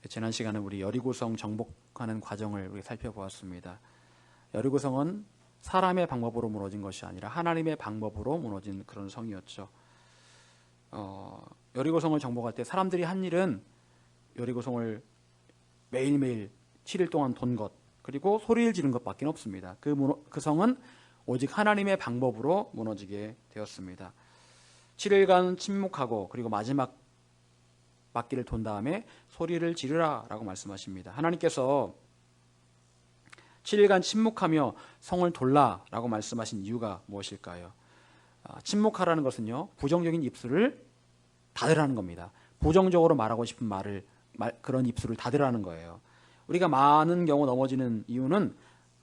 지난 시간에 우리 여리고성 정복하는 과정을 우리 살펴보았습니다. 여리고성은 사람의 방법으로 무너진 것이 아니라 하나님의 방법으로 무너진 그런 성이었죠. 여리고성을 정복할 때 사람들이 한 일은 여리고성을 매일매일 7일 동안 돈 것, 그리고 소리를 지른 것밖에 없습니다. 그 성은 오직 하나님의 방법으로 무너지게 되었습니다. 7일간 침묵하고 그리고 마지막 바퀴를 돈 다음에 소리를 지르라 라고 말씀하십니다. 하나님께서 7일간 침묵하며 성을 돌라 라고 말씀하신 이유가 무엇일까요? 침묵하라는 것은요, 부정적인 입술을 닫으라는 겁니다. 부정적으로 말하고 싶은 그런 입술을 닫으라는 거예요. 우리가 많은 경우 넘어지는 이유는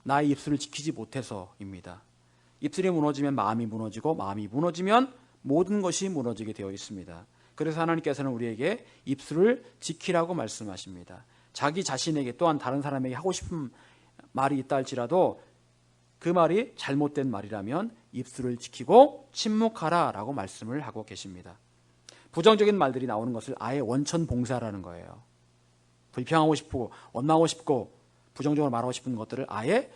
나의 입술을 지키지 못해서입니다. 입술이 무너지면 마음이 무너지고, 마음이 무너지면 모든 것이 무너지게 되어 있습니다. 그래서 하나님께서는 우리에게 입술을 지키라고 말씀하십니다. 자기 자신에게 또한 다른 사람에게 하고 싶은 말이 있다 할지라도 그 말이 잘못된 말이라면 입술을 지키고 침묵하라 라고 말씀을 하고 계십니다. 부정적인 말들이 나오는 것을 아예 원천봉쇄하라는 거예요. 불평하고 싶고 원망하고 싶고 부정적으로 말하고 싶은 것들을 아예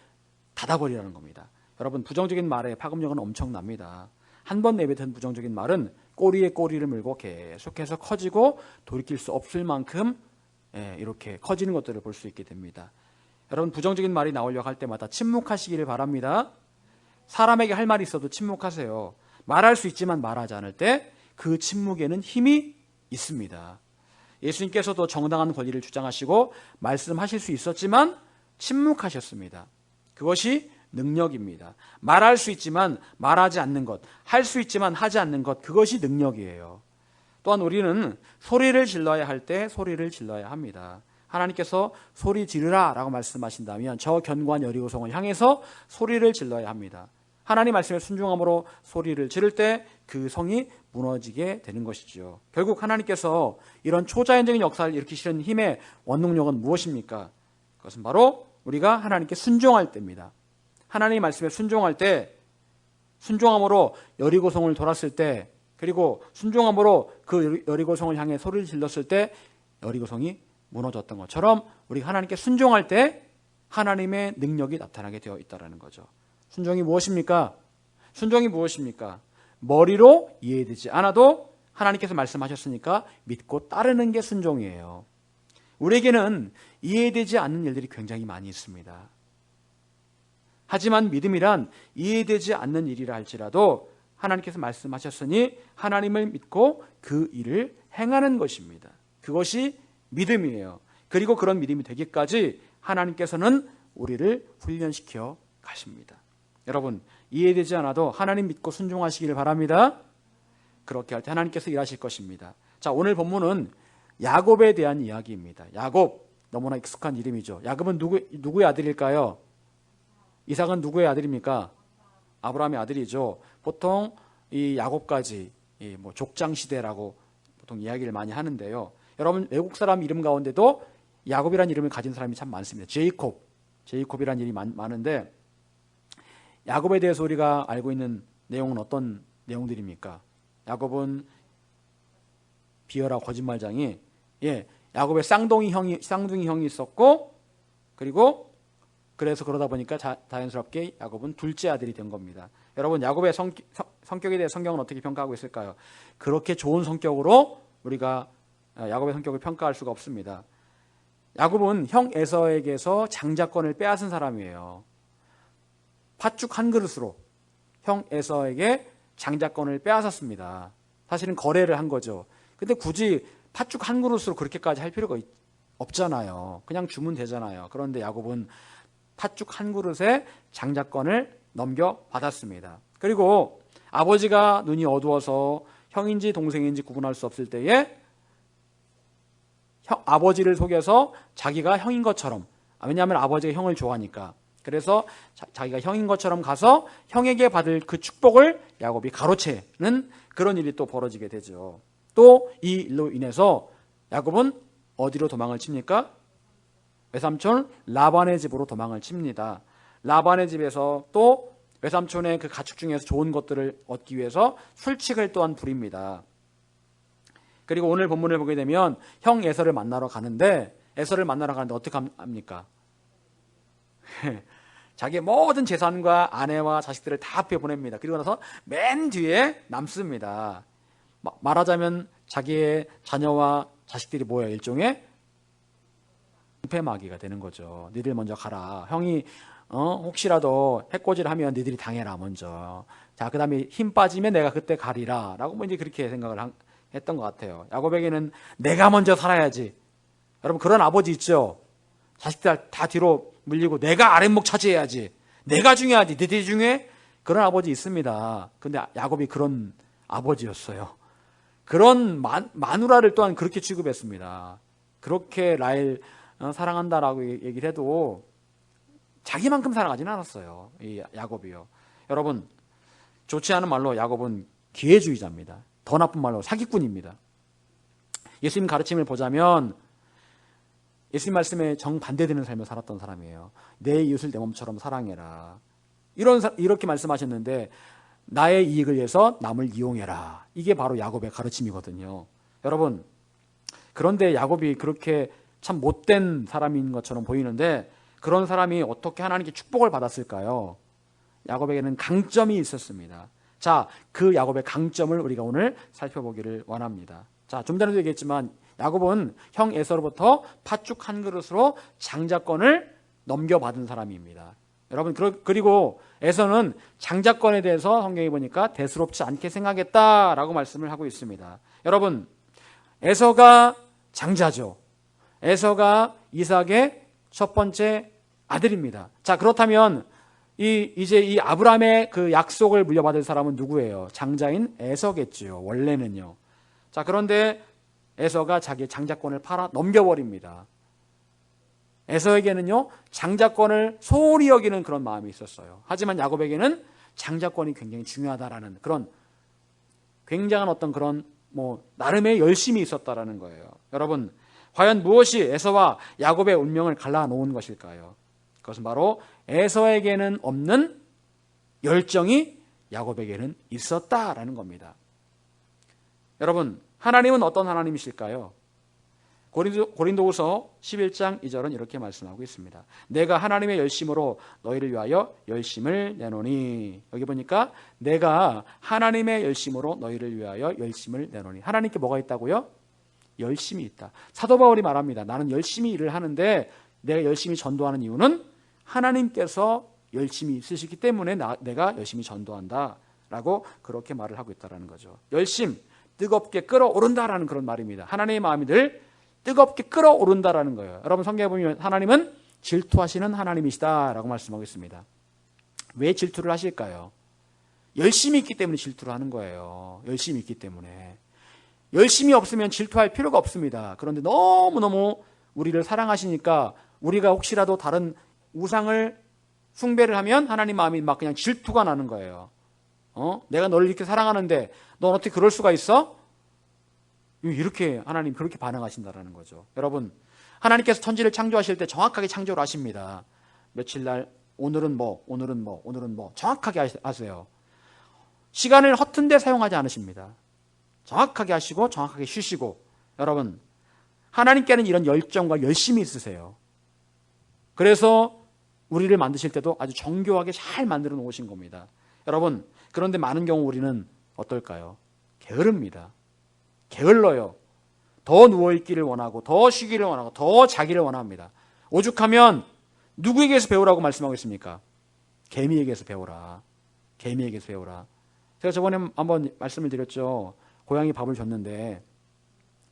닫아버리라는 겁니다. 여러분, 부정적인 말의 파급력은 엄청납니다. 한 번 내뱉은 부정적인 말은 꼬리에 꼬리를 물고 계속해서 커지고 돌이킬 수 없을 만큼 이렇게 커지는 것들을 볼 수 있게 됩니다. 여러분, 부정적인 말이 나오려고 할 때마다 침묵하시기를 바랍니다. 사람에게 할 말이 있어도 침묵하세요. 말할 수 있지만 말하지 않을 때 그 침묵에는 힘이 있습니다. 예수님께서도 정당한 권리를 주장하시고 말씀하실 수 있었지만 침묵하셨습니다. 그것이 능력입니다. 말할 수 있지만 말하지 않는 것, 할 수 있지만 하지 않는 것, 그것이 능력이에요. 또한 우리는 소리를 질러야 할 때 소리를 질러야 합니다. 하나님께서 소리 지르라 라고 말씀하신다면 저 견고한 여리고성을 향해서 소리를 질러야 합니다. 하나님 말씀에 순종함으로 소리를 지를 때 그 성이 무너지게 되는 것이죠. 결국 하나님께서 이런 초자연적인 역사를 일으키시는 힘의 원동력은 무엇입니까? 그것은 바로 우리가 하나님께 순종할 때입니다. 하나님 말씀에 순종할 때, 순종함으로 여리고성을 돌았을 때, 그리고 순종함으로 그 여리고성을 향해 소리를 질렀을 때 여리고성이 무너졌던 것처럼 우리가 하나님께 순종할 때 하나님의 능력이 나타나게 되어 있다는 거죠. 순종이 무엇입니까? 순종이 무엇입니까? 머리로 이해되지 않아도 하나님께서 말씀하셨으니까 믿고 따르는 게 순종이에요. 우리에게는 이해되지 않는 일들이 굉장히 많이 있습니다. 하지만 믿음이란 이해되지 않는 일이라 할지라도 하나님께서 말씀하셨으니 하나님을 믿고 그 일을 행하는 것입니다. 그것이 믿음이에요. 그리고 그런 믿음이 되기까지 하나님께서는 우리를 훈련시켜 가십니다. 여러분, 이해되지 않아도 하나님 믿고 순종하시기를 바랍니다. 그렇게 할 때 하나님께서 일하실 것입니다. 자, 오늘 본문은 야곱에 대한 이야기입니다. 야곱, 너무나 익숙한 이름이죠. 야곱은 누구의 아들일까요? 이삭은 누구의 아들입니까? 아브라함의 아들이죠. 보통 이 야곱까지 족장 시대라고 보통 이야기를 많이 하는데요. 여러분, 외국 사람 이름 가운데도 야곱이라는 이름을 가진 사람이 참 많습니다. 제이콥이라는 이름이 많은데, 야곱에 대해서 우리가 알고 있는 내용은 어떤 내용들입니까? 야곱은 비열하고 거짓말장이, 야곱의 쌍둥이 형이 있었고, 그리고 그래서 그러다 보니까 자연스럽게 야곱은 둘째 아들이 된 겁니다. 여러분, 야곱의 성격에 대해 성경은 어떻게 평가하고 있을까요? 그렇게 좋은 성격으로 우리가 야곱의 성격을 평가할 수가 없습니다. 야곱은 형 에서에게서 장자권을 빼앗은 사람이에요. 팥죽 한 그릇으로 형 에서에게 장자권을 빼앗았습니다. 사실은 거래를 한 거죠. 근데 굳이 팥죽 한 그릇으로 그렇게까지 할 필요가 없잖아요. 그냥 주면 되잖아요. 그런데 야곱은 팥죽 한 그릇에 장자권을 넘겨받았습니다. 그리고 아버지가 눈이 어두워서 형인지 동생인지 구분할 수 없을 때에 아버지를 속여서 자기가 형인 것처럼, 왜냐하면 아버지가 형을 좋아하니까, 그래서 자기가 형인 것처럼 가서 형에게 받을 그 축복을 야곱이 가로채는 그런 일이 또 벌어지게 되죠. 또 이 일로 인해서 야곱은 어디로 도망을 칩니까? 외삼촌 라반의 집으로 도망을 칩니다. 라반의 집에서 또 외삼촌의 그 가축 중에서 좋은 것들을 얻기 위해서 술칙을 또한 부립니다. 그리고 오늘 본문을 보게 되면 형 에서를 만나러 가는데 에서를 만나러 가는데 어떻게 합니까? 자기의 모든 재산과 아내와 자식들을 다 앞에 보냅니다. 그리고 나서 맨 뒤에 남습니다. 말하자면 자기의 자녀와 자식들이 뭐예요? 일종의 은폐마귀가 되는 거죠. 너희들 먼저 가라. 형이 혹시라도 해코지를 하면 너희들이 당해라 먼저. 자, 그 다음에 힘 빠지면 내가 그때 가리라 라고 뭐 이제 그렇게 생각을 했던 것 같아요. 야곱에게는 내가 먼저 살아야지. 여러분 그런 아버지 있죠? 자식들 다 뒤로 물리고 내가 아랫목 차지해야지. 내가 중요하지. 너희들이 중요해? 그런 아버지 있습니다. 근데 야곱이 그런 아버지였어요. 그런 마누라를 또한 그렇게 취급했습니다. 그렇게 라헬 사랑한다라고 얘기를 해도 자기만큼 사랑하지는 않았어요. 이 야곱이요. 여러분 좋지 않은 말로 야곱은 기회주의자입니다. 더 나쁜 말로 사기꾼입니다. 예수님 가르침을 보자면 예수님 말씀에 정반대되는 삶을 살았던 사람이에요. 내 이웃을 내 몸처럼 사랑해라. 이렇게 말씀하셨는데 나의 이익을 위해서 남을 이용해라. 이게 바로 야곱의 가르침이거든요. 여러분 그런데 야곱이 그렇게 참 못된 사람인 것처럼 보이는데 그런 사람이 어떻게 하나님께 축복을 받았을까요? 야곱에게는 강점이 있었습니다. 자, 그 야곱의 강점을 우리가 오늘 살펴보기를 원합니다. 자, 좀 전에도 얘기했지만 야곱은 형 에서로부터 팥죽 한 그릇으로 장자권을 넘겨받은 사람입니다. 여러분 그리고 에서는 장자권에 대해서 성경에 보니까 대수롭지 않게 생각했다라고 말씀을 하고 있습니다. 여러분 에서가 장자죠. 에서가 이삭의 첫 번째 아들입니다. 자, 그렇다면 이제 이 아브라함의 그 약속을 물려받을 사람은 누구예요? 장자인 에서겠지요. 원래는요. 자, 그런데 에서가 자기의 장자권을 팔아 넘겨버립니다. 에서에게는요 장자권을 소홀히 여기는 그런 마음이 있었어요. 하지만 야곱에게는 장자권이 굉장히 중요하다라는 그런 굉장한 어떤 그런 나름의 열심이 있었다라는 거예요. 여러분 과연 무엇이 에서와 야곱의 운명을 갈라놓은 것일까요? 그것은 바로 에서에게는 없는 열정이 야곱에게는 있었다라는 겁니다. 여러분 하나님은 어떤 하나님이실까요? 고린도후서 11장 2절은 이렇게 말씀하고 있습니다. 내가 하나님의 열심으로 너희를 위하여 열심을 내노니. 여기 보니까 내가 하나님의 열심으로 너희를 위하여 열심을 내노니. 하나님께 뭐가 있다고요? 열심이 있다. 사도 바울이 말합니다. 나는 열심히 일을 하는데 내가 열심히 전도하는 이유는 하나님께서 열심히 있으시기 때문에 내가 열심히 전도한다 라고 그렇게 말을 하고 있다는 거죠. 열심, 뜨겁게 끓어오른다라는 그런 말입니다. 하나님의 마음이 늘 뜨겁게 끓어오른다라는 거예요. 여러분 성경에 보면 하나님은 질투하시는 하나님이시다라고 말씀하고 있습니다. 왜 질투를 하실까요? 열심히 있기 때문에 질투를 하는 거예요. 열심히 있기 때문에. 열심이 없으면 질투할 필요가 없습니다. 그런데 너무너무 우리를 사랑하시니까 우리가 혹시라도 다른 우상을 숭배를 하면 하나님 마음이 막 그냥 질투가 나는 거예요. 내가 너를 이렇게 사랑하는데 넌 어떻게 그럴 수가 있어? 이렇게 하나님 그렇게 반응하신다라는 거죠. 여러분 하나님께서 천지를 창조하실 때 정확하게 창조를 하십니다. 며칠 날 오늘은 뭐 정확하게 하세요. 시간을 허튼 데 사용하지 않으십니다. 정확하게 하시고 정확하게 쉬시고. 여러분 하나님께는 이런 열정과 열심이 있으세요. 그래서 우리를 만드실 때도 아주 정교하게 잘 만들어 놓으신 겁니다. 여러분 그런데 많은 경우 우리는 어떨까요? 게으릅니다. 게을러요. 더 누워있기를 원하고 더 쉬기를 원하고 더 자기를 원합니다. 오죽하면 누구에게서 배우라고 말씀하고 있습니까? 개미에게서 배우라. 개미에게서 배우라. 제가 저번에 한번 말씀을 드렸죠. 고양이 밥을 줬는데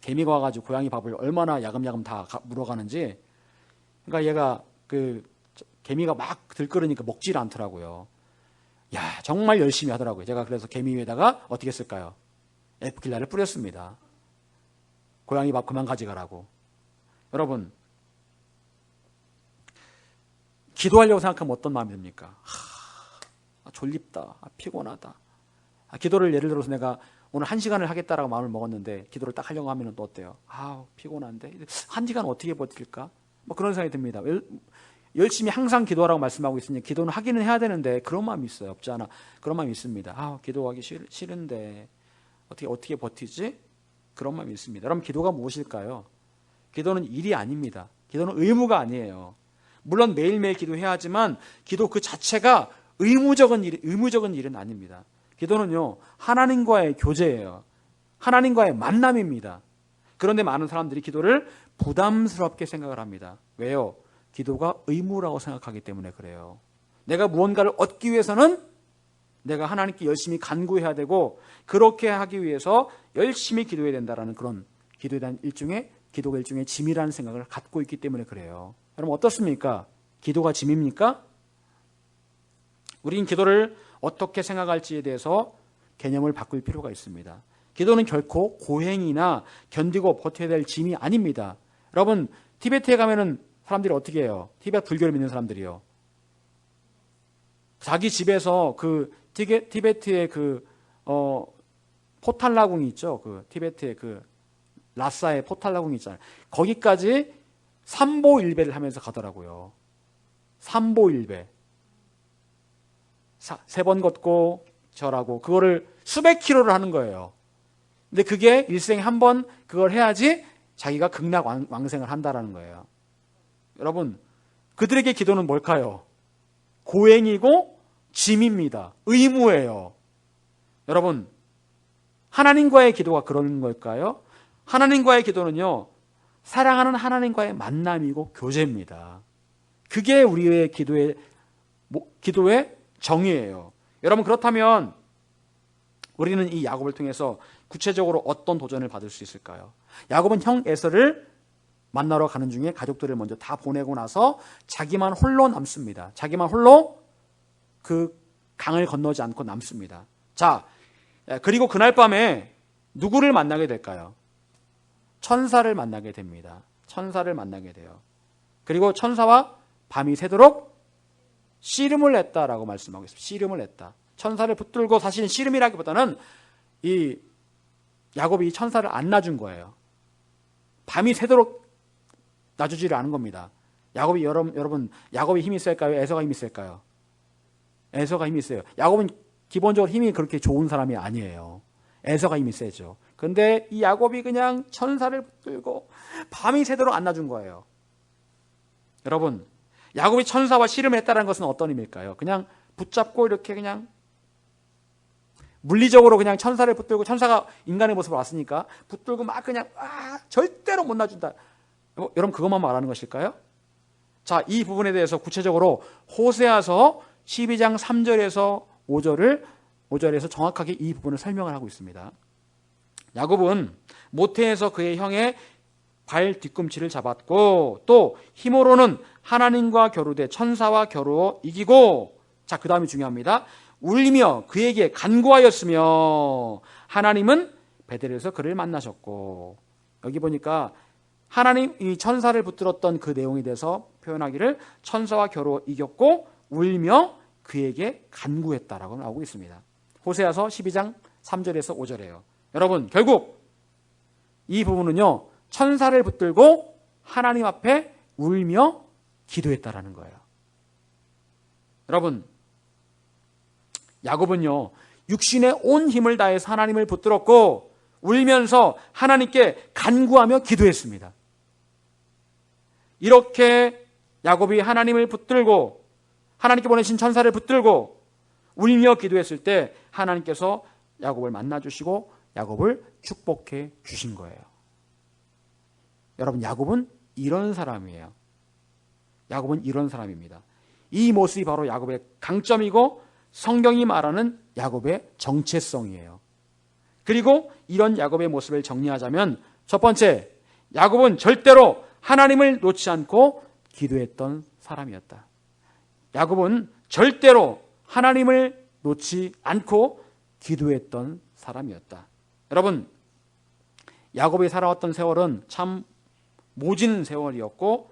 개미가 와가지고 고양이 밥을 얼마나 야금야금 다 물어가는지. 그러니까 얘가 개미가 막 들끓으니까 먹지를 않더라고요. 야, 정말 열심히 하더라고요. 제가 그래서 개미 위에다가 어떻게 했을까요? 에프킬라를 뿌렸습니다. 고양이 밥 그만 가져가라고. 여러분 기도하려고 생각하면 어떤 마음이 듭니까? 졸립다. 피곤하다. 기도를 예를 들어서 내가 오늘 1시간을 하겠다라고 마음을 먹었는데 기도를 딱 하려고 하면 또 어때요? 피곤한데 1시간 어떻게 버틸까? 그런 생각이 듭니다. 열심히 항상 기도하라고 말씀하고 있으니 기도는 하기는 해야 되는데 그런 마음이 있어요. 없지 않아. 그런 마음이 있습니다. 기도하기 싫은데 어떻게 버티지? 그런 마음이 있습니다. 여러분 기도가 무엇일까요? 기도는 일이 아닙니다. 기도는 의무가 아니에요. 물론 매일매일 기도해야 하지만 기도 그 자체가 의무적인 일은 아닙니다. 기도는요, 하나님과의 교제예요. 하나님과의 만남입니다. 그런데 많은 사람들이 기도를 부담스럽게 생각을 합니다. 왜요? 기도가 의무라고 생각하기 때문에 그래요. 내가 무언가를 얻기 위해서는 내가 하나님께 열심히 간구해야 되고, 그렇게 하기 위해서 열심히 기도해야 된다라는 그런 기도에 대한 기도가 일종의 짐이라는 생각을 갖고 있기 때문에 그래요. 여러분 어떻습니까? 기도가 짐입니까? 우린 기도를 어떻게 생각할지에 대해서 개념을 바꿀 필요가 있습니다. 기도는 결코 고행이나 견디고 버텨야 될 짐이 아닙니다. 여러분 티베트에 가면은 사람들이 어떻게 해요? 티베트 불교를 믿는 사람들이요. 자기 집에서 그 티베트의 포탈라궁이 있죠. 그 티베트의 그 라사의 포탈라궁이 있잖아요. 거기까지 삼보일배를 하면서 가더라고요. 삼보일배. 3번 걷고 절하고 그거를 수백 킬로를 하는 거예요. 근데 그게 일생에 한 번 그걸 해야지 자기가 극락왕생을 한다라는 거예요. 여러분 그들에게 기도는 뭘까요? 고행이고 짐입니다. 의무예요. 여러분 하나님과의 기도가 그런 걸까요? 하나님과의 기도는요, 사랑하는 하나님과의 만남이고 교제입니다. 그게 우리의 기도의 정의예요. 여러분 그렇다면 우리는 이 야곱을 통해서 구체적으로 어떤 도전을 받을 수 있을까요? 야곱은 형 에서를 만나러 가는 중에 가족들을 먼저 다 보내고 나서 자기만 홀로 남습니다. 자기만 홀로 그 강을 건너지 않고 남습니다. 자, 그리고 그날 밤에 누구를 만나게 될까요? 천사를 만나게 됩니다. 천사를 만나게 돼요. 그리고 천사와 밤이 새도록 씨름을 했다라고 말씀하고 있습니다. 씨름을 했다. 천사를 붙들고, 사실은 씨름이라기보다는 이 야곱이 이 천사를 안 놔준 거예요. 밤이 새도록 놔주지를 않은 겁니다. 야곱이 여러분 야곱이 힘이 셀까요? 에서가 힘이 셀까요? 에서가 힘이 세요. 야곱은 기본적으로 힘이 그렇게 좋은 사람이 아니에요. 에서가 힘이 세죠. 근데 이 야곱이 그냥 천사를 붙들고 밤이 새도록 안 놔준 거예요. 여러분, 야곱이 천사와 씨름했다는 것은 어떤 의미일까요? 그냥 붙잡고 이렇게 그냥 물리적으로 그냥 천사를 붙들고, 천사가 인간의 모습으로 왔으니까 붙들고 막 그냥 절대로 못 놔준다. 여러분 그것만 말하는 것일까요? 자, 이 부분에 대해서 구체적으로 호세아서 12장 3절에서 5절에서 정확하게 이 부분을 설명을 하고 있습니다. 야곱은 모태에서 그의 형의 발 뒤꿈치를 잡았고, 또 힘으로는 하나님과 겨루되 천사와 겨루어 이기고, 자, 그 다음이 중요합니다. 울며 그에게 간구하였으며 하나님은 베델에서 그를 만나셨고. 여기 보니까 하나님, 이 천사를 붙들었던 그 내용에 대해서 표현하기를 천사와 겨루어 이겼고 울며 그에게 간구했다라고 나오고 있습니다. 호세아서 12장 3절에서 5절이에요. 여러분 결국 이 부분은요, 천사를 붙들고 하나님 앞에 울며 기도했다라는 거예요. 여러분 야곱은요, 육신의 온 힘을 다해서 하나님을 붙들었고 울면서 하나님께 간구하며 기도했습니다. 이렇게 야곱이 하나님을 붙들고 하나님께 보내신 천사를 붙들고 울며 기도했을 때 하나님께서 야곱을 만나주시고 야곱을 축복해 주신 거예요. 여러분 야곱은 이런 사람이에요. 야곱은 이런 사람입니다. 이 모습이 바로 야곱의 강점이고 성경이 말하는 야곱의 정체성이에요. 그리고 이런 야곱의 모습을 정리하자면 첫 번째, 야곱은 절대로 하나님을 놓지 않고 기도했던 사람이었다. 야곱은 절대로 하나님을 놓지 않고 기도했던 사람이었다. 여러분, 야곱이 살아왔던 세월은 참 모진 세월이었고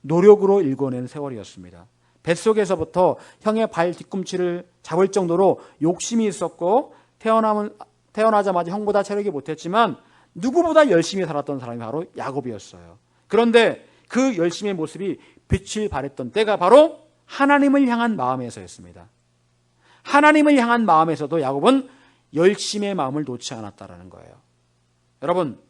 노력으로 일궈낸 세월이었습니다. 뱃속에서부터 형의 발 뒤꿈치를 잡을 정도로 욕심이 있었고 태어나자마자 형보다 체력이 못했지만 누구보다 열심히 살았던 사람이 바로 야곱이었어요. 그런데 그 열심의 모습이 빛을 발했던 때가 바로 하나님을 향한 마음에서였습니다. 하나님을 향한 마음에서도 야곱은 열심의 마음을 놓지 않았다라는 거예요. 여러분,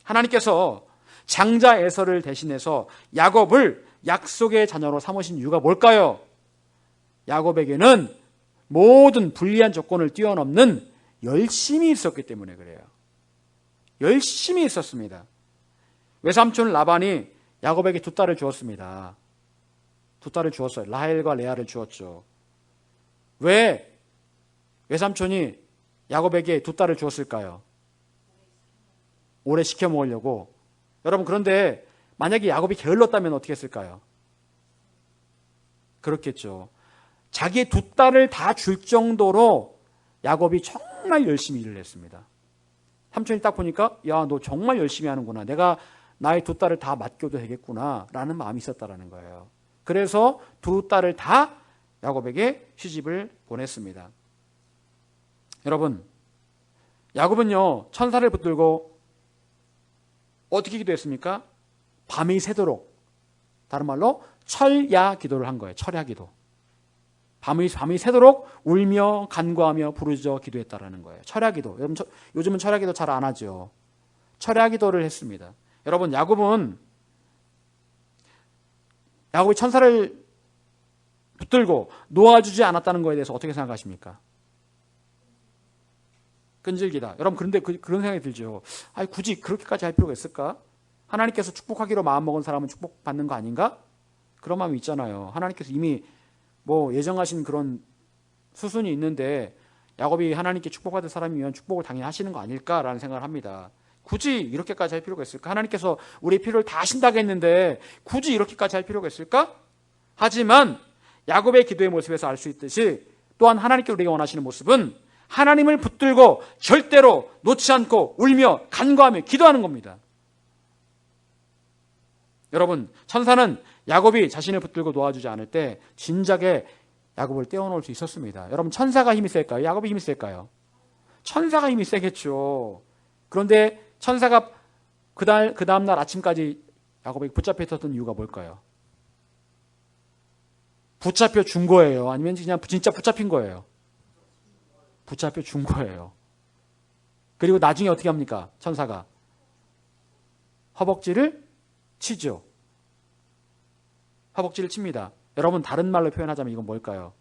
하나님께서 장자 에서를 대신해서 야곱을 약속의 자녀로 삼으신 이유가 뭘까요? 야곱에게는 모든 불리한 조건을 뛰어넘는 열심이 있었기 때문에 그래요. 열심이 있었습니다. 외삼촌 라반이 야곱에게 두 딸을 주었습니다. 두 딸을 주었어요. 라헬과 레아를 주었죠. 왜 외삼촌이 야곱에게 두 딸을 주었을까요? 오래 시켜 먹으려고. 여러분, 그런데 만약에 야곱이 게을렀다면 어떻게 했을까요? 그렇겠죠. 자기의 두 딸을 다 줄 정도로 야곱이 정말 열심히 일을 했습니다. 삼촌이 딱 보니까 야, 너 정말 열심히 하는구나. 내가 나의 두 딸을 다 맡겨도 되겠구나 라는 마음이 있었다라는 거예요. 그래서 두 딸을 다 야곱에게 시집을 보냈습니다. 여러분, 야곱은요, 천사를 붙들고 어떻게 기도했습니까? 밤이 새도록, 다른 말로 철야 기도를 한 거예요. 철야 기도. 밤이 새도록 울며 간구하며 부르짖어 기도했다라는 거예요. 철야 기도. 여러분, 요즘은 철야 기도 잘 안 하죠. 철야 기도를 했습니다. 여러분, 야곱이 천사를 붙들고 놓아주지 않았다는 거에 대해서 어떻게 생각하십니까? 끈질기다. 여러분, 그런데 그런 생각이 들죠. 아니, 굳이 그렇게까지 할 필요가 있을까? 하나님께서 축복하기로 마음먹은 사람은 축복받는 거 아닌가? 그런 마음이 있잖아요. 하나님께서 이미 예정하신 그런 수순이 있는데 야곱이 하나님께 축복받을 사람이면 축복을 당연히 하시는 거 아닐까라는 생각을 합니다. 굳이 이렇게까지 할 필요가 있을까? 하나님께서 우리의 필요를 다 하신다고 했는데 굳이 이렇게까지 할 필요가 있을까? 하지만 야곱의 기도의 모습에서 알 수 있듯이 또한 하나님께 우리가 원하시는 모습은 하나님을 붙들고 절대로 놓지 않고 울며 간구하며 기도하는 겁니다. 여러분, 천사는 야곱이 자신을 붙들고 놓아주지 않을 때 진작에 야곱을 떼어놓을 수 있었습니다. 여러분, 천사가 힘이 셀까요? 야곱이 힘이 셀까요? 천사가 힘이 세겠죠. 그런데 천사가 그 다음날 아침까지 야곱에게 붙잡혀 있었던 이유가 뭘까요? 붙잡혀 준 거예요? 아니면 그냥 진짜 붙잡힌 거예요? 붙잡혀 준 거예요. 그리고 나중에 어떻게 합니까? 천사가 허벅지를 치죠. 허벅지를 칩니다. 여러분, 다른 말로 표현하자면 이건 뭘까요?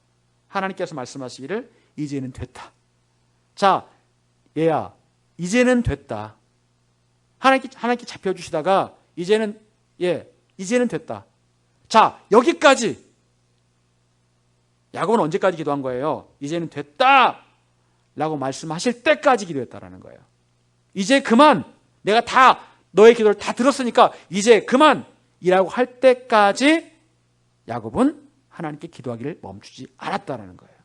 하나님께서 말씀하시기를 이제는 됐다. 자, 얘야, 이제는 됐다. 하나님께 잡혀주시다가 이제는 됐다. 자, 여기까지. 야곱은 언제까지 기도한 거예요? 이제는 됐다 라고 말씀하실 때까지 기도했다라는 거예요. 이제 그만, 내가 다 너의 기도를 다 들었으니까 이제 그만이라고 할 때까지 야곱은 하나님께 기도하기를 멈추지 않았다라는 거예요.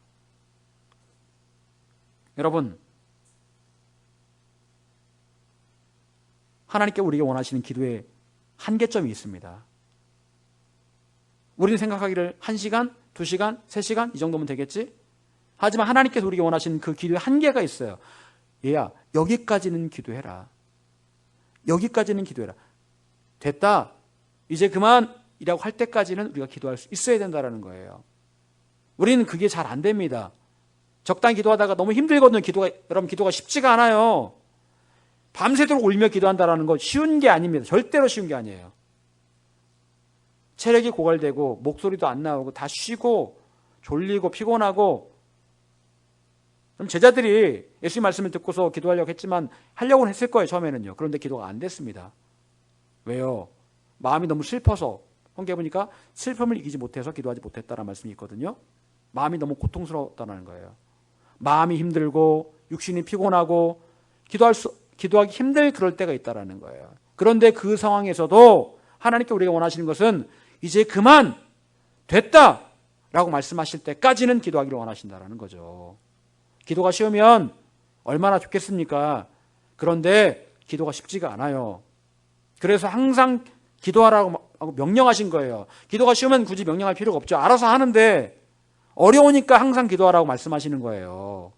여러분, 하나님께 우리가 원하시는 기도에 한계점이 있습니다. 우리는 생각하기를 1시간, 2시간, 3시간 이 정도면 되겠지? 하지만 하나님께서 우리가 원하시는 그 기도에 한계가 있어요. 얘야, 여기까지는 기도해라. 여기까지는 기도해라. 됐다. 이제 그만이라고 할 때까지는 우리가 기도할 수 있어야 된다는 거예요. 우리는 그게 잘 안 됩니다. 적당히 기도하다가 너무 힘들거든요. 여러분, 기도가 쉽지가 않아요. 밤새도록 울며 기도한다는 거 쉬운 게 아닙니다. 절대로 쉬운 게 아니에요. 체력이 고갈되고 목소리도 안 나오고 다 쉬고 졸리고 피곤하고, 그럼 제자들이 예수님 말씀을 듣고서 기도하려고 했지만 하려고는 했을 거예요, 처음에는요. 그런데 기도가 안 됐습니다. 왜요? 마음이 너무 슬퍼서. 성경에 보니까 슬픔을 이기지 못해서 기도하지 못했다는 말씀이 있거든요. 마음이 너무 고통스러웠다는 거예요. 마음이 힘들고 육신이 피곤하고 기도하기 힘들 그럴 때가 있다는 거예요. 그런데 그 상황에서도 하나님께 우리가 원하시는 것은 이제 그만 됐다 라고 말씀하실 때까지는 기도하기를 원하신다는 거죠. 기도가 쉬우면 얼마나 좋겠습니까? 그런데 기도가 쉽지가 않아요. 그래서 항상 기도하라고 명령하신 거예요. 기도가 쉬우면 굳이 명령할 필요가 없죠. 알아서 하는데 어려우니까 항상 기도하라고 말씀하시는 거예요.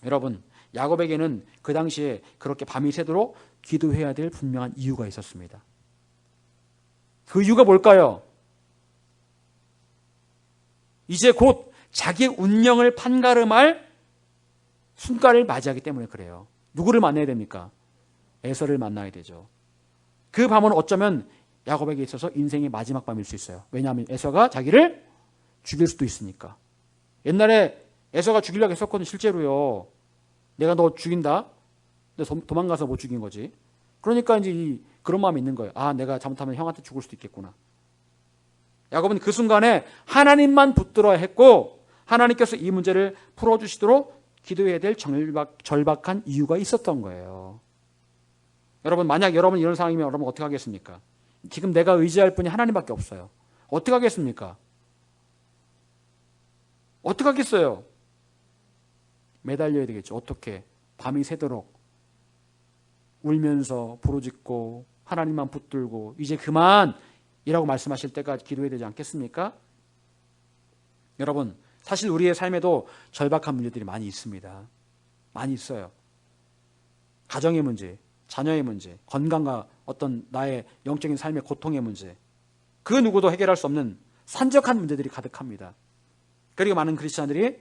여러분, 야곱에게는 그 당시에 그렇게 밤이 새도록 기도해야 될 분명한 이유가 있었습니다. 그 이유가 뭘까요? 이제 곧 자기의 운명을 판가름할 순간을 맞이하기 때문에 그래요. 누구를 만나야 됩니까? 에서를 만나야 되죠. 그 밤은 어쩌면 야곱에게 있어서 인생의 마지막 밤일 수 있어요. 왜냐하면 에서가 자기를 죽일 수도 있으니까. 옛날에 에서가 죽이려고 했었거든. 실제로요. 내가 너 죽인다. 근데 도망가서 못 죽인 거지. 그러니까 이제 그런 마음이 있는 거예요. 아, 내가 잘못하면 형한테 죽을 수도 있겠구나. 야곱은 그 순간에 하나님만 붙들어야 했고 하나님께서 이 문제를 풀어주시도록 기도해야 될 절박한 이유가 있었던 거예요. 여러분, 만약 여러분 이런 상황이면 여러분 어떻게 하겠습니까? 지금 내가 의지할 분이 하나님밖에 없어요. 어떻게 하겠습니까? 어떻게 하겠어요? 매달려야 되겠죠. 어떻게? 밤이 새도록 울면서 부르짖고 하나님만 붙들고 이제 그만이라고 말씀하실 때까지 기도해야 되지 않겠습니까? 여러분, 사실 우리의 삶에도 절박한 문제들이 많이 있습니다. 많이 있어요. 가정의 문제, 자녀의 문제, 건강과 어떤 나의 영적인 삶의 고통의 문제, 그 누구도 해결할 수 없는 산적한 문제들이 가득합니다. 그리고 많은 크리스찬들이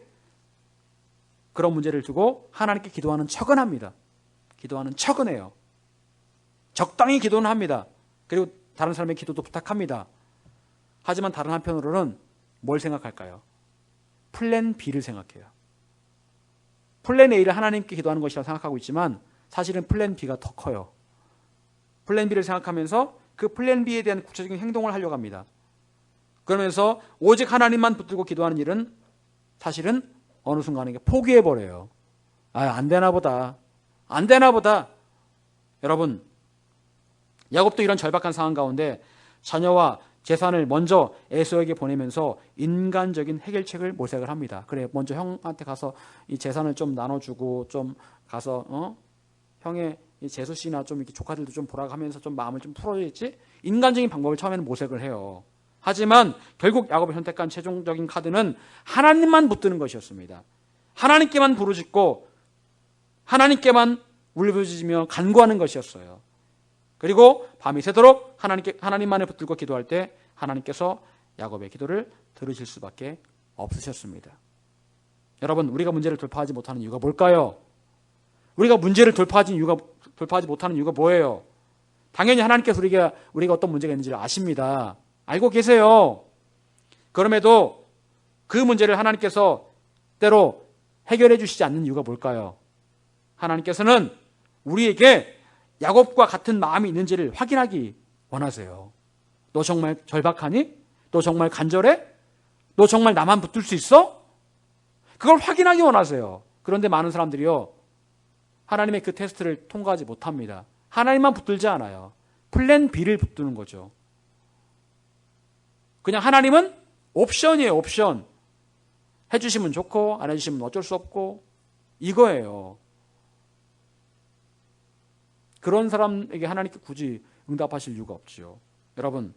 그런 문제를 두고 하나님께 기도하는 척은 합니다. 기도하는 척은 해요. 적당히 기도는 합니다. 그리고 다른 사람의 기도도 부탁합니다. 하지만 다른 한편으로는 뭘 생각할까요? 플랜 B를 생각해요. 플랜 A를 하나님께 기도하는 것이라고 생각하고 있지만 사실은 플랜 B가 더 커요. 플랜 B를 생각하면서 그 플랜 B에 대한 구체적인 행동을 하려고 합니다. 그러면서 오직 하나님만 붙들고 기도하는 일은 사실은 어느 순간에 포기해버려요. 아, 안 되나 보다. 안 되나 보다. 여러분, 야곱도 이런 절박한 상황 가운데 자녀와 재산을 먼저 에서에게 보내면서 인간적인 해결책을 모색을 합니다. 그래, 먼저 형한테 가서 이 재산을 좀 나눠주고 좀 가서 형의 제수 씨나 좀 이렇게 조카들도 좀 보라고 하면서 좀 마음을 좀 풀어야지. 인간적인 방법을 처음에는 모색을 해요. 하지만 결국 야곱이 선택한 최종적인 카드는 하나님만 붙드는 것이었습니다. 하나님께만 부르짖고 하나님께만 울부짖으며 간구하는 것이었어요. 그리고 밤이 새도록 하나님만을 붙들고 기도할 때 하나님께서 야곱의 기도를 들으실 수밖에 없으셨습니다. 여러분, 우리가 문제를 돌파하지 못하는 이유가 뭘까요? 우리가 문제를 돌파하지 못하는 이유가 뭐예요? 당연히 하나님께서 우리가 어떤 문제가 있는지를 아십니다. 알고 계세요. 그럼에도 그 문제를 하나님께서 때로 해결해 주시지 않는 이유가 뭘까요? 하나님께서는 우리에게 야곱과 같은 마음이 있는지를 확인하기 원하세요. 너 정말 절박하니? 너 정말 간절해? 너 정말 나만 붙들 수 있어? 그걸 확인하기 원하세요. 그런데 많은 사람들이요, 하나님의 그 테스트를 통과하지 못합니다. 하나님만 붙들지 않아요. 플랜 B를 붙드는 거죠. 그냥 하나님은 옵션이에요. 옵션. 해주시면 좋고 안 해주시면 어쩔 수 없고 이거예요. 그런 사람에게 하나님께 굳이 응답하실 이유가 없지요. 여러분,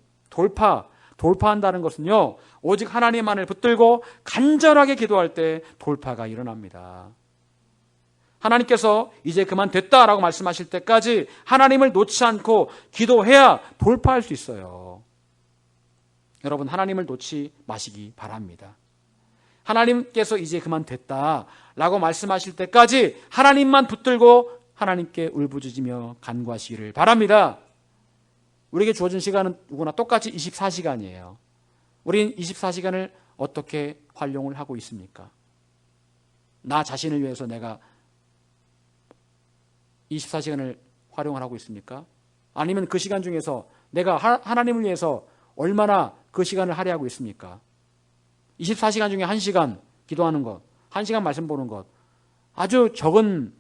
돌파한다는 것은요, 오직 하나님만을 붙들고 간절하게 기도할 때 돌파가 일어납니다. 하나님께서 이제 그만 됐다라고 말씀하실 때까지 하나님을 놓지 않고 기도해야 돌파할 수 있어요. 여러분, 하나님을 놓지 마시기 바랍니다. 하나님께서 이제 그만 됐다라고 말씀하실 때까지 하나님만 붙들고 하나님께 울부짖으며 간구하시기를 바랍니다. 우리에게 주어진 시간은 누구나 똑같이 24시간이에요. 우린 24시간을 어떻게 활용을 하고 있습니까? 나 자신을 위해서 내가 24시간을 활용을 하고 있습니까? 아니면 그 시간 중에서 내가 하나님을 위해서 얼마나 그 시간을 할애하고 있습니까? 24시간 중에 1시간 기도하는 것, 1시간 말씀 보는 것, 아주 적은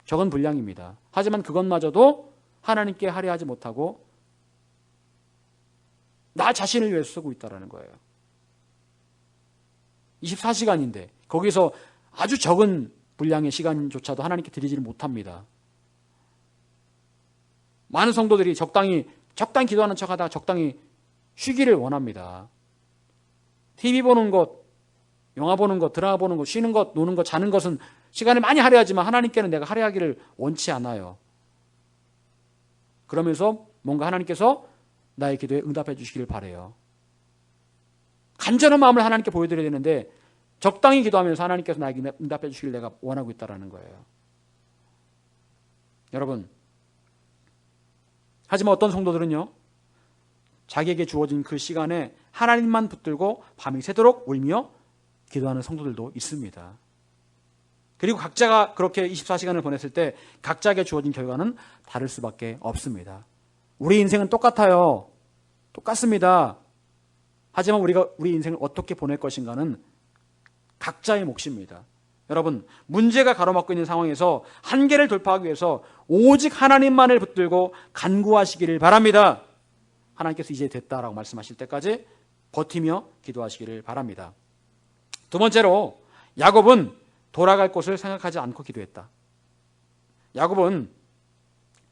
분량입니다. 하지만 그것마저도 하나님께 할애하지 못하고 나 자신을 위해서 쓰고 있다는 거예요. 24시간인데 거기서 아주 적은 분량의 시간조차도 하나님께 드리지를 못합니다. 많은 성도들이 적당히 기도하는 척하다가 적당히 쉬기를 원합니다. TV 보는 것, 영화 보는 것, 드라마 보는 것, 쉬는 것, 노는 것, 자는 것은 시간을 많이 할애하지만 하나님께는 내가 할애하기를 원치 않아요. 그러면서 뭔가 하나님께서 나의 기도에 응답해 주시기를 바라요. 간절한 마음을 하나님께 보여드려야 되는데 적당히 기도하면서 하나님께서 나에게 응답해 주시길 내가 원하고 있다는 거예요. 여러분, 하지만 어떤 성도들은요, 자기에게 주어진 그 시간에 하나님만 붙들고 밤이 새도록 울며 기도하는 성도들도 있습니다. 그리고 각자가 그렇게 24시간을 보냈을 때 각자에게 주어진 결과는 다를 수밖에 없습니다. 우리 인생은 똑같아요. 똑같습니다. 하지만 우리가 우리 인생을 어떻게 보낼 것인가는 각자의 몫입니다. 여러분, 문제가 가로막고 있는 상황에서 한계를 돌파하기 위해서 오직 하나님만을 붙들고 간구하시기를 바랍니다. 하나님께서 이제 됐다라고 말씀하실 때까지 버티며 기도하시기를 바랍니다. 두 번째로, 야곱은 돌아갈 곳을 생각하지 않고 기도했다. 야곱은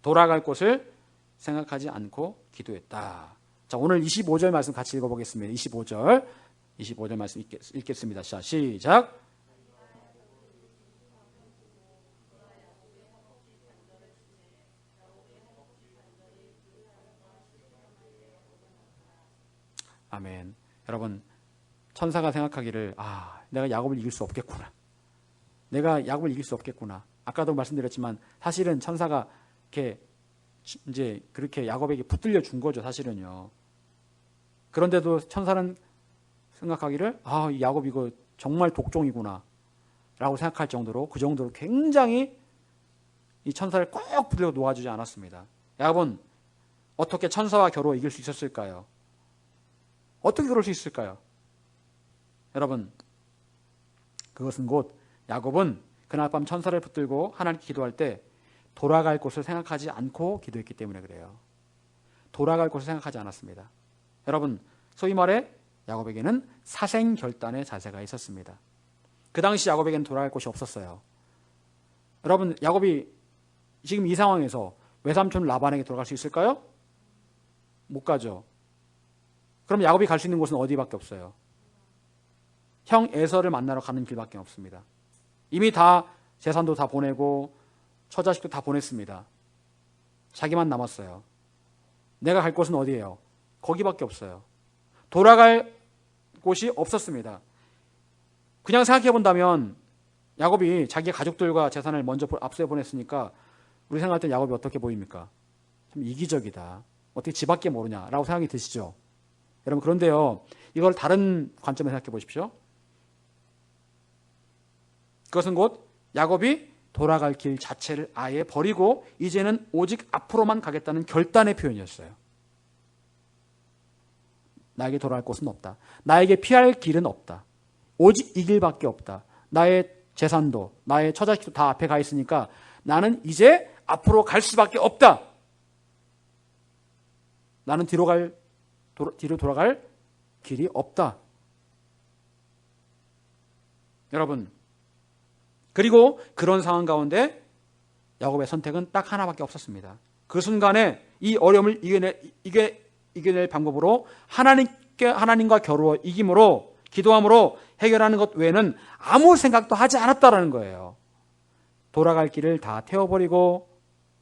돌아갈 곳을 생각하지 않고 기도했다. 자, 오늘 25절 말씀 같이 읽어보겠습니다. 25절 말씀 읽겠습니다. 자, 시작. 아멘. 여러분, 천사가 생각하기를, 내가 야곱을 이길 수 없겠구나. 내가 야곱을 이길 수 없겠구나. 아까도 말씀드렸지만 사실은 천사가 그렇게 야곱에게 붙들려 준 거죠, 사실은요. 그런데도 천사는 생각하기를, 이 야곱 이거 정말 독종이구나 라고 생각할 정도로, 그 정도로 굉장히 이 천사를 꼭 붙들고 놓아주지 않았습니다. 야곱은 어떻게 천사와 겨루어 이길 수 있었을까요? 어떻게 그럴 수 있을까요? 여러분, 그것은 곧 야곱은 그날 밤 천사를 붙들고 하나님께 기도할 때 돌아갈 곳을 생각하지 않고 기도했기 때문에 그래요. 돌아갈 곳을 생각하지 않았습니다. 여러분, 소위 말해 야곱에게는 사생결단의 자세가 있었습니다. 그 당시 야곱에게는 돌아갈 곳이 없었어요. 여러분, 야곱이 지금 이 상황에서 외삼촌 라반에게 돌아갈 수 있을까요? 못 가죠. 그럼 야곱이 갈 수 있는 곳은 어디밖에 없어요? 형 에서를 만나러 가는 길밖에 없습니다. 이미 다 재산도 다 보내고 처자식도 다 보냈습니다. 자기만 남았어요. 내가 갈 곳은 어디예요? 거기밖에 없어요. 돌아갈 곳이 없었습니다. 그냥 생각해 본다면 야곱이 자기 가족들과 재산을 먼저 앞서 보냈으니까 우리 생각할 때 야곱이 어떻게 보입니까? 참 이기적이다. 어떻게 지밖에 모르냐라고 생각이 드시죠? 여러분, 그런데요, 이걸 다른 관점에서 생각해 보십시오. 그것은 곧 야곱이 돌아갈 길 자체를 아예 버리고 이제는 오직 앞으로만 가겠다는 결단의 표현이었어요. 나에게 돌아갈 곳은 없다. 나에게 피할 길은 없다. 오직 이 길밖에 없다. 나의 재산도 나의 처자식도 다 앞에 가 있으니까 나는 이제 앞으로 갈 수밖에 없다. 나는 뒤로 돌아갈 길이 없다. 여러분, 그리고 그런 상황 가운데 야곱의 선택은 딱 하나밖에 없었습니다. 그 순간에 이 어려움을 이겨낼 방법으로 하나님과 겨루어 이김으로, 기도함으로 해결하는 것 외에는 아무 생각도 하지 않았다라는 거예요. 돌아갈 길을 다 태워버리고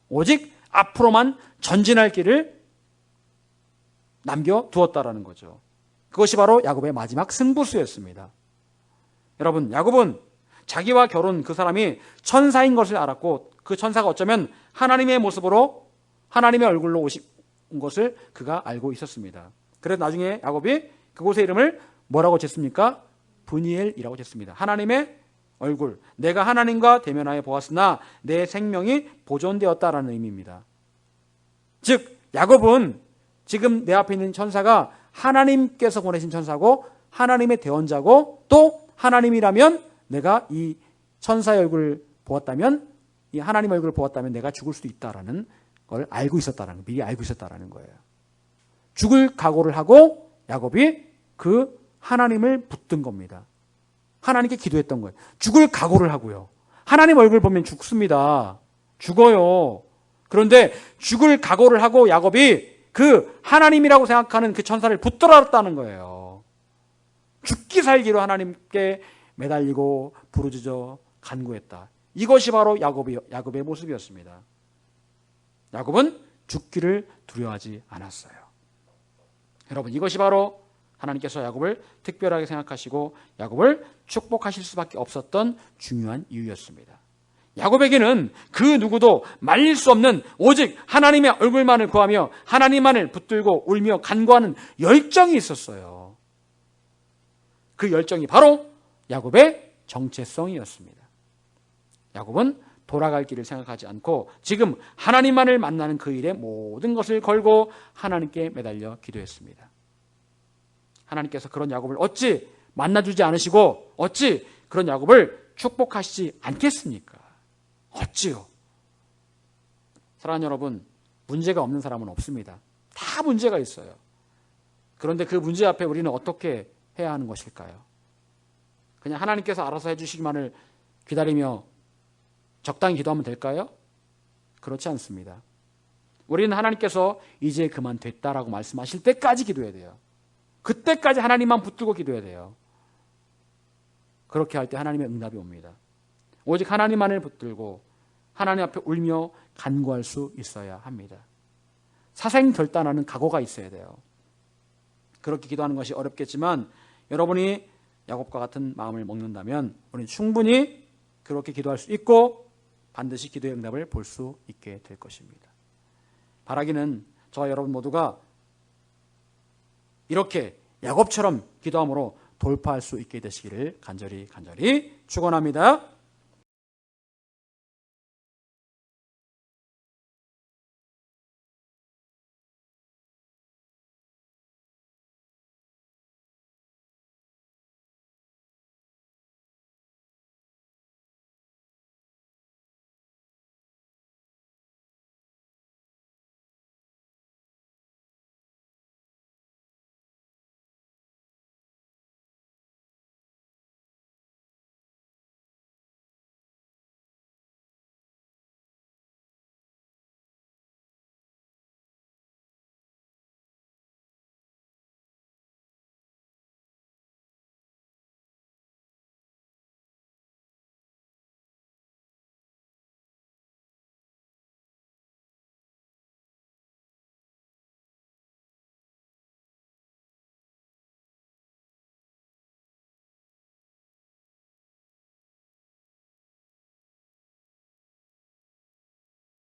오직 앞으로만 전진할 길을 남겨두었다라는 거죠. 그것이 바로 야곱의 마지막 승부수였습니다. 여러분, 야곱은 자기와 결혼 그 사람이 천사인 것을 알았고 그 천사가 어쩌면 하나님의 모습으로 하나님의 얼굴로 오신 것을 그가 알고 있었습니다. 그래서 나중에 야곱이 그곳의 이름을 뭐라고 짓습니까? 브니엘이라고 짓습니다. 하나님의 얼굴, 내가 하나님과 대면하여 보았으나 내 생명이 보존되었다라는 의미입니다. 즉 야곱은 지금 내 앞에 있는 천사가 하나님께서 보내신 천사고 하나님의 대언자고 또 하나님이라면 내가 이 천사의 얼굴을 보았다면, 이 하나님의 얼굴을 보았다면 내가 죽을 수도 있다라는 걸 알고 있었다라는, 미리 알고 있었다라는 거예요. 죽을 각오를 하고 야곱이 그 하나님을 붙든 겁니다. 하나님께 기도했던 거예요. 죽을 각오를 하고요. 하나님 얼굴 보면 죽습니다. 죽어요. 그런데 죽을 각오를 하고 야곱이 그 하나님이라고 생각하는 그 천사를 붙들었다는 거예요. 죽기 살기로 하나님께 매달리고 부르짖어 간구했다. 이것이 바로 야곱의 모습이었습니다. 야곱은 죽기를 두려워하지 않았어요. 여러분, 이것이 바로 하나님께서 야곱을 특별하게 생각하시고 야곱을 축복하실 수밖에 없었던 중요한 이유였습니다. 야곱에게는 그 누구도 말릴 수 없는 오직 하나님의 얼굴만을 구하며 하나님만을 붙들고 울며 간구하는 열정이 있었어요. 그 열정이 바로 야곱의 정체성이었습니다. 야곱은 돌아갈 길을 생각하지 않고 지금 하나님만을 만나는 그 일에 모든 것을 걸고 하나님께 매달려 기도했습니다. 하나님께서 그런 야곱을 어찌 만나주지 않으시고 어찌 그런 야곱을 축복하시지 않겠습니까? 어찌요? 사랑하는 여러분, 문제가 없는 사람은 없습니다. 다 문제가 있어요. 그런데 그 문제 앞에 우리는 어떻게 해야 하는 것일까요? 그냥 하나님께서 알아서 해주시기만을 기다리며 적당히 기도하면 될까요? 그렇지 않습니다. 우리는 하나님께서 이제 그만 됐다라고 말씀하실 때까지 기도해야 돼요. 그때까지 하나님만 붙들고 기도해야 돼요. 그렇게 할 때 하나님의 응답이 옵니다. 오직 하나님만을 붙들고 하나님 앞에 울며 간구할 수 있어야 합니다. 사생결단하는 각오가 있어야 돼요. 그렇게 기도하는 것이 어렵겠지만 여러분이 야곱과 같은 마음을 먹는다면 우리는 충분히 그렇게 기도할 수 있고 반드시 기도의 응답을 볼 수 있게 될 것입니다. 바라기는 저와 여러분 모두가 이렇게 야곱처럼 기도함으로 돌파할 수 있게 되시기를 간절히 축원합니다.